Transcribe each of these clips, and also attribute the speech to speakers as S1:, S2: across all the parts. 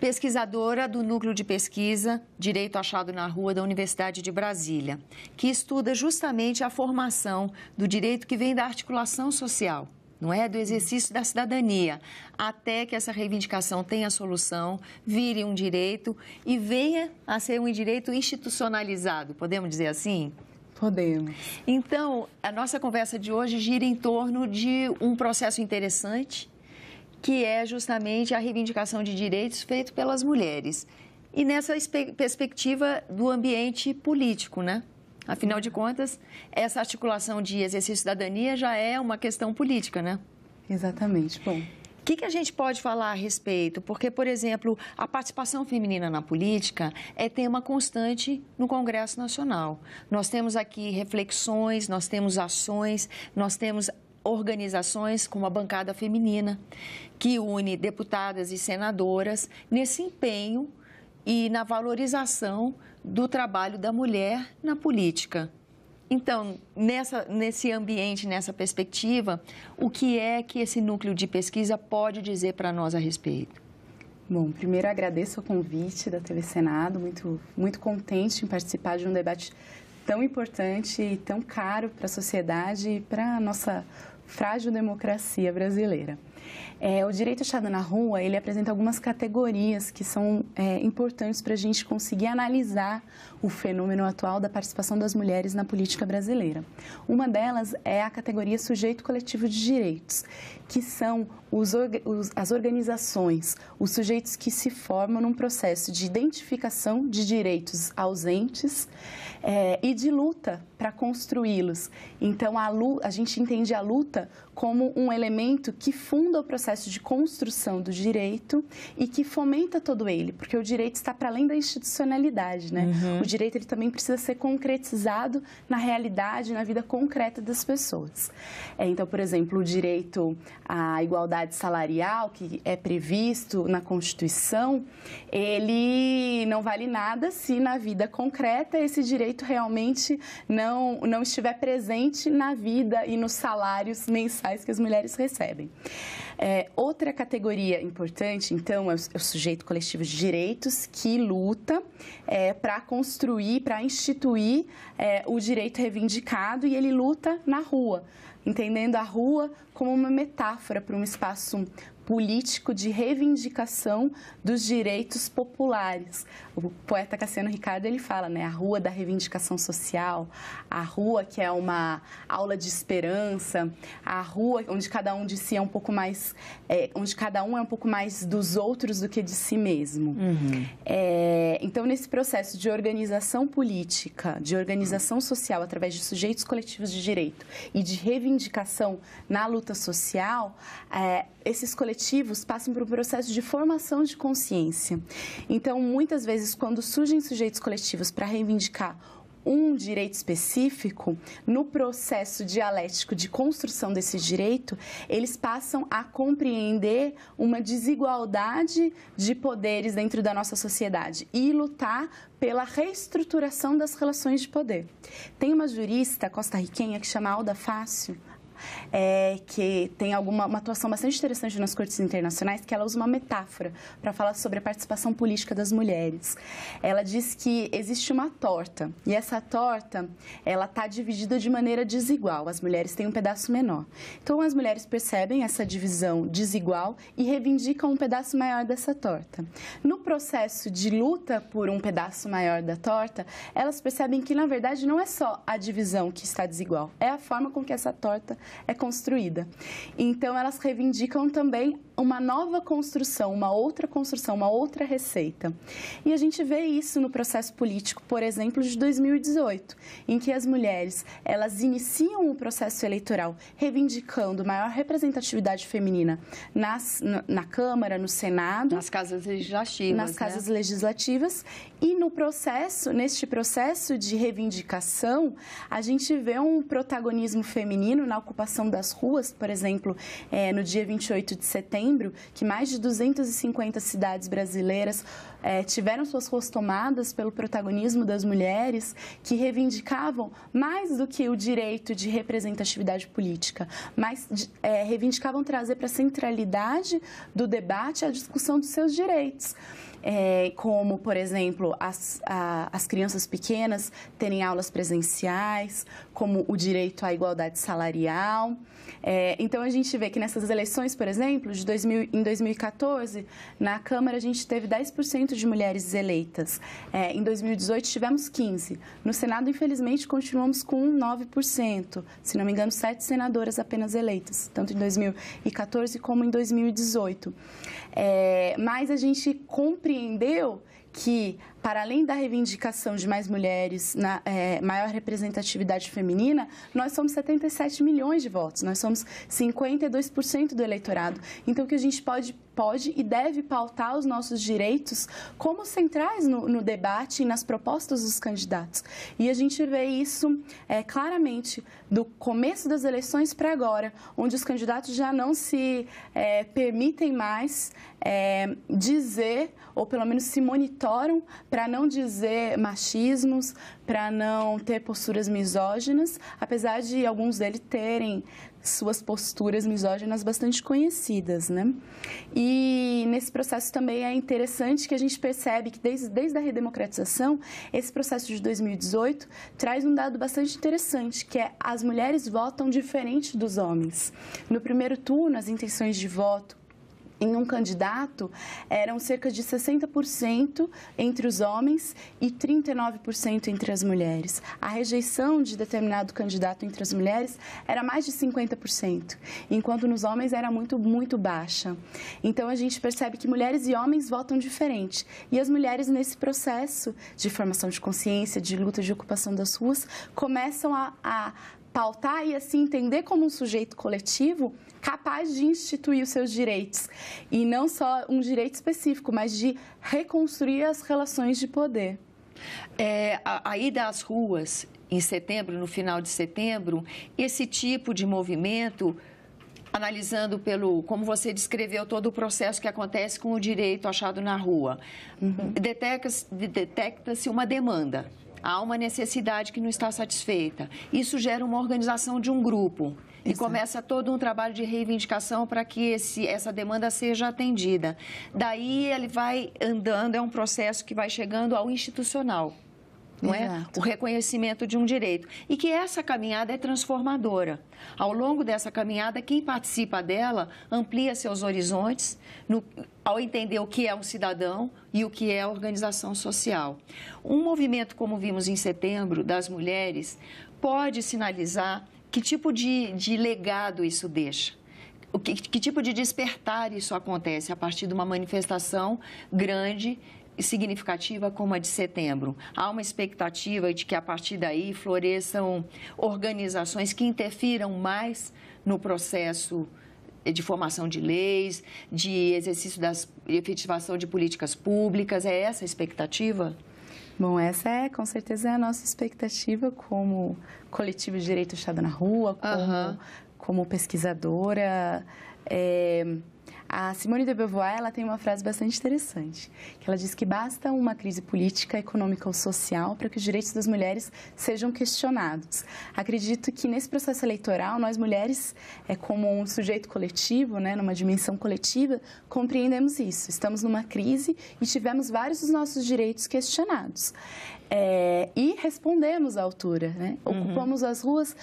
S1: pesquisadora do Núcleo de Pesquisa Direito Achado na Rua da Universidade de Brasília, que estuda justamente a formação do direito que vem da articulação social, não é? Do exercício da cidadania, até que essa reivindicação tenha solução, vire um direito e venha a ser um direito institucionalizado, podemos dizer assim?
S2: Podemos.
S1: Então, a nossa conversa de hoje gira em torno de um processo interessante, que é justamente a reivindicação de direitos feito pelas mulheres. E nessa perspectiva do ambiente político, né? Afinal de contas, essa articulação de exercício de cidadania já é uma questão política, né?
S2: Exatamente. Bom,
S1: o que a gente pode falar a respeito? Porque, por exemplo, a participação feminina na política é tema constante no Congresso Nacional. Nós temos aqui reflexões, nós temos ações, nós temos organizações como a bancada feminina, que une deputadas e senadoras nesse empenho e na valorização do trabalho da mulher na política. Então, nesse ambiente, nessa perspectiva, o que é que esse núcleo de pesquisa pode dizer para nós a respeito?
S2: Bom, primeiro agradeço o convite da TV Senado, muito contente em participar de um debate tão importante e tão caro para a sociedade e para a nossa frágil democracia brasileira. O direito achado na rua, ele apresenta algumas categorias que são importantes para a gente conseguir analisar o fenômeno atual da participação das mulheres na política brasileira. Uma delas é a categoria sujeito coletivo de direitos, que são as organizações, os sujeitos que se formam num processo de identificação de direitos ausentes e de luta para construí-los. Então, a gente entende a luta como um elemento que funda o processo de construção do direito e que fomenta todo ele, porque o direito está para além da institucionalidade, né? O direito ele também precisa ser concretizado na realidade, na vida concreta das pessoas. Então, por exemplo, o direito à igualdade salarial, que é previsto na Constituição, ele não vale nada se na vida concreta esse direito realmente não estiver presente na vida e nos salários mensais que as mulheres recebem. Outra categoria importante, então, é o sujeito coletivo de direitos que luta para construir, para instituir o direito reivindicado e ele luta na rua, entendendo a rua como uma metáfora para um espaço político de reivindicação dos direitos populares. O poeta Cassiano Ricardo, ele fala, né, a rua da reivindicação social, a rua que é uma aula de esperança, a rua onde cada um de si é um pouco mais, onde cada um é um pouco mais dos outros do que de si mesmo. Então, nesse processo de organização política, de organização social através de sujeitos coletivos de direito e de reivindicação na luta social, esses coletivos passam por um processo de formação de consciência. Então, muitas vezes, quando surgem sujeitos coletivos para reivindicar um direito específico, no processo dialético de construção desse direito, eles passam a compreender uma desigualdade de poderes dentro da nossa sociedade e lutar pela reestruturação das relações de poder. Tem uma jurista costarriquenha que chama Alda Fácil, que tem uma atuação bastante interessante nas cortes internacionais, que ela usa uma metáfora para falar sobre a participação política das mulheres. Ela diz que existe uma torta, e essa torta ela está dividida de maneira desigual, as mulheres têm um pedaço menor. Então, as mulheres percebem essa divisão desigual e reivindicam um pedaço maior dessa torta. No processo de luta por um pedaço maior da torta, elas percebem que, na verdade, não é só a divisão que está desigual, é a forma com que essa torta é construída. Então, elas reivindicam também uma nova construção, uma outra receita. E a gente vê isso no processo político, por exemplo, de 2018, em que as mulheres, elas iniciam o processo eleitoral reivindicando maior representatividade feminina na Câmara, no Senado.
S1: Nas casas legislativas.
S2: Nas casas legislativas. E neste processo de reivindicação, a gente vê um protagonismo feminino na ocupação das ruas, por exemplo, no dia 28 de setembro, que mais de 250 cidades brasileiras tiveram suas ruas tomadas pelo protagonismo das mulheres, que reivindicavam mais do que o direito de representatividade política, mas reivindicavam trazer para a centralidade do debate a discussão dos seus direitos. como, por exemplo, as crianças pequenas terem aulas presenciais, como o direito à igualdade salarial. Então, a gente vê que nessas eleições, por exemplo, em 2014, na Câmara a gente teve 10% de mulheres eleitas. Em 2018 tivemos 15%. No Senado, infelizmente, continuamos com 9%. Se não me engano, 7 senadoras apenas eleitas, tanto em 2014 como em 2018. Mas a gente compreendeu que, para além da reivindicação de mais mulheres, maior representatividade feminina, nós somos 77 milhões de votos, nós somos 52% do eleitorado. Então, que a gente pode e deve pautar os nossos direitos como centrais no debate e nas propostas dos candidatos. E a gente vê isso claramente do começo das eleições para agora, onde os candidatos já não se permitem mais dizer, ou pelo menos se monitoram para não dizer machismos, para não ter posturas misóginas, apesar de alguns deles terem suas posturas misóginas bastante conhecidas, né? E nesse processo também é interessante que a gente percebe que desde a redemocratização, esse processo de 2018 traz um dado bastante interessante, que é as mulheres votam diferente dos homens. No primeiro turno, as intenções de voto em um candidato eram cerca de 60% entre os homens e 39% entre as mulheres. A rejeição de determinado candidato entre as mulheres era mais de 50%, enquanto nos homens era muito, muito baixa. Então, a gente percebe que mulheres e homens votam diferente. E as mulheres, nesse processo de formação de consciência, de luta de ocupação das ruas, começam a pautar e assim entender como um sujeito coletivo capaz de instituir os seus direitos. E não só um direito específico, mas de reconstruir as relações de poder.
S1: A ida às ruas em setembro, no final de setembro, esse tipo de movimento, analisando como você descreveu todo o processo que acontece com o direito achado na rua, detecta-se uma demanda. Há uma necessidade que não está satisfeita. Isso gera uma organização de um grupo. E começa todo um trabalho de reivindicação para que essa demanda seja atendida. Daí ele vai andando, é um processo que vai chegando ao institucional, não é? O reconhecimento de um direito. E que essa caminhada é transformadora. Ao longo dessa caminhada, quem participa dela amplia seus horizontes ao entender o que é um cidadão e o que é organização social. Um movimento, como vimos em setembro, das mulheres, pode sinalizar que tipo de legado isso deixa. Que tipo de despertar isso acontece a partir de uma manifestação grande e significativa como a de setembro. Há uma expectativa de que, a partir daí, floresçam organizações que interfiram mais no processo de formação de leis, de exercício da efetivação de políticas públicas. É essa a expectativa?
S2: Bom, essa com certeza é a nossa expectativa como coletivo de direito achado na rua, como pesquisadora. A Simone de Beauvoir, ela tem uma frase bastante interessante, que ela diz que basta uma crise política, econômica ou social para que os direitos das mulheres sejam questionados. Acredito que nesse processo eleitoral, nós mulheres, como um sujeito coletivo, né, numa dimensão coletiva, compreendemos isso. Estamos numa crise e tivemos vários dos nossos direitos questionados. E respondemos à altura, né? Ocupamos as ruas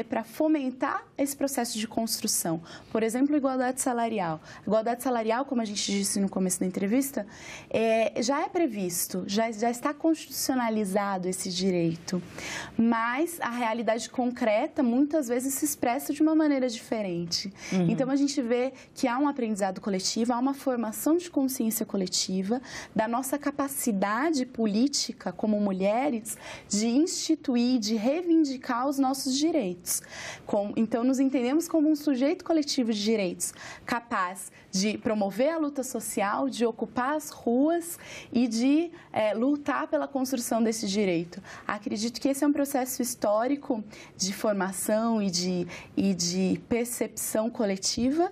S2: para fomentar esse processo de construção. Por exemplo, igualdade salarial. Igualdade salarial, como a gente disse no começo da entrevista, já é previsto, já está constitucionalizado esse direito, mas a realidade concreta muitas vezes se expressa de uma maneira diferente. Então, a gente vê que há um aprendizado coletivo, há uma formação de consciência coletiva da nossa capacidade política como mulheres, de instituir, de reivindicar os nossos direitos. Então, nos entendemos como um sujeito coletivo de direitos, capaz de promover a luta social, de ocupar as ruas e de lutar pela construção desse direito. Acredito que esse é um processo histórico de formação e de percepção coletiva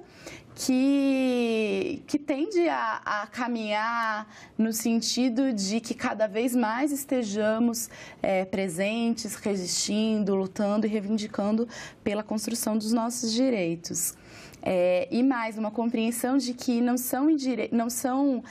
S2: que tende a caminhar no sentido de que cada vez mais estejamos presentes, resistindo, lutando e reivindicando pela construção dos nossos direitos. E mais, uma compreensão de que não são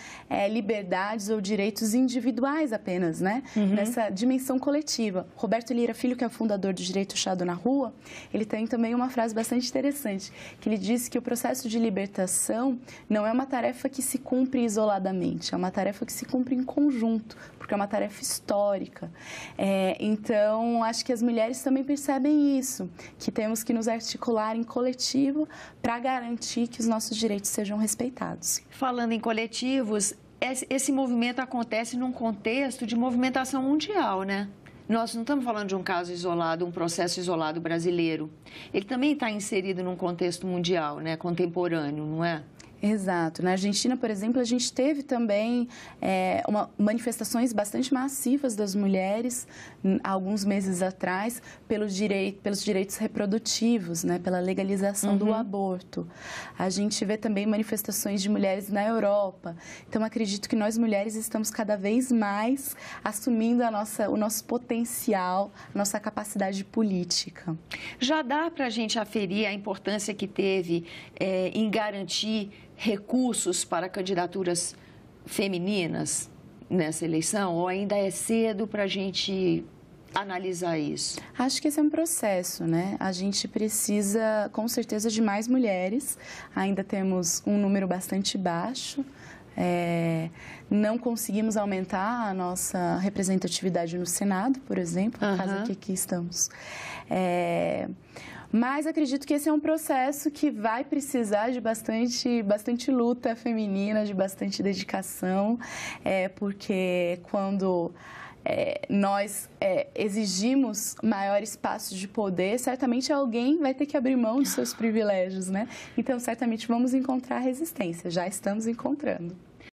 S2: liberdades ou direitos individuais apenas, né? Nessa dimensão coletiva. Roberto Lira Filho, que é o fundador do Direito Chado na Rua, ele tem também uma frase bastante interessante, que ele diz que o processo de libertação não é uma tarefa que se cumpre isoladamente, é uma tarefa que se cumpre em conjunto, porque é uma tarefa histórica. Então, acho que as mulheres também percebem isso, que temos que nos articular em coletivo para garantir que os nossos direitos sejam respeitados.
S1: Falando em coletivos, esse movimento acontece num contexto de movimentação mundial, né? Nós não estamos falando de um caso isolado, um processo isolado brasileiro. Ele também está inserido num contexto mundial, né? Contemporâneo, não é?
S2: Exato. Na Argentina, por exemplo, a gente teve também manifestações bastante massivas das mulheres, há alguns meses atrás, pelos direitos reprodutivos, né, pela legalização do aborto. A gente vê também manifestações de mulheres na Europa. Então, acredito que nós mulheres estamos cada vez mais assumindo o nosso potencial, a nossa capacidade política.
S1: Já dá para a gente aferir a importância que teve em garantir recursos para candidaturas femininas nessa eleição, ou ainda é cedo para a gente analisar isso?
S2: Acho que esse é um processo, né? A gente precisa, com certeza, de mais mulheres. Ainda temos um número bastante baixo. Não conseguimos aumentar a nossa representatividade no Senado, por exemplo, no caso aqui que estamos. Mas acredito que esse é um processo que vai precisar de bastante luta feminina, de bastante dedicação, porque quando nós exigimos maior espaço de poder, certamente alguém vai ter que abrir mão dos seus privilégios, né? Então, certamente vamos encontrar resistência, já estamos encontrando.